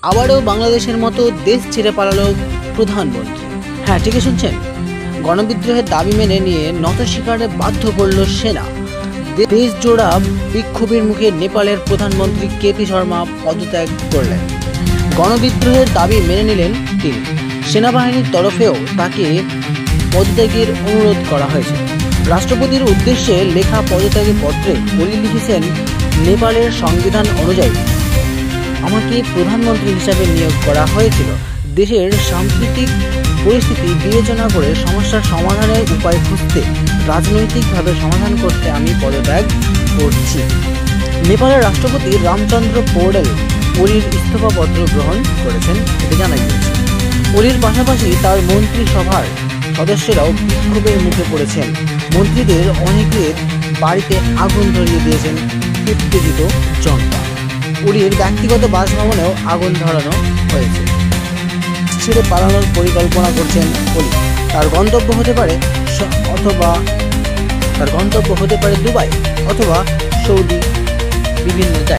আবারও বাংলাদেশের মতো দেশ ছেড়ে পালালো প্রধানমন্ত্রী। হ্যাঁ, ঠিকই শুনছেন, গণবিদ্রোহের দাবি মেনে নিয়ে নত স্বীকারে বাধ্য করল সেনা। দেশ জোড়া বিক্ষোভের মুখে নেপালের প্রধানমন্ত্রী কেপি শর্মা পদত্যাগ করলেন। গণবিদ্রোহের দাবি মেনে নিলেন তিনি। সেনাবাহিনীর তরফেও তাকে পদত্যাগের অনুরোধ করা হয়েছে। রাষ্ট্রপতির উদ্দেশ্যে লেখা পদত্যাগের পত্রে ওলি লিখেছেন, নেপালের সংবিধান অনুযায়ী আমাকে প্রধানমন্ত্রী হিসাবে নিয়োগ করা হয়েছিল। দেশের সাম্প্রতিক পরিস্থিতি বিবেচনা করে সমস্যার সমাধানের উপায় খুঁজতে, রাজনৈতিকভাবে সমাধান করতে আমি পদত্যাগ করছি। নেপালের রাষ্ট্রপতি রামচন্দ্র পৌডেল ওলির ইস্তফাপত্র গ্রহণ করেছেন, এটা জানা গিয়েছে। ওলির পাশাপাশি তার মন্ত্রিসভার সদস্যরাও বিক্ষোভের মুখে পড়েছেন। মন্ত্রীদের অনেকের বাড়িতে আগুন ধরিয়ে দিয়েছেন উত্তেজিত জনতা। ওলির ব্যক্তিগত বাসভবনেও আগুন ধরানো হয়েছে। ছেড়ে পালানোর পরিকল্পনা করছেন ওলি। তার গন্তব্য হতে পারে দুবাই অথবা সৌদি, বিভিন্ন জায়গায়।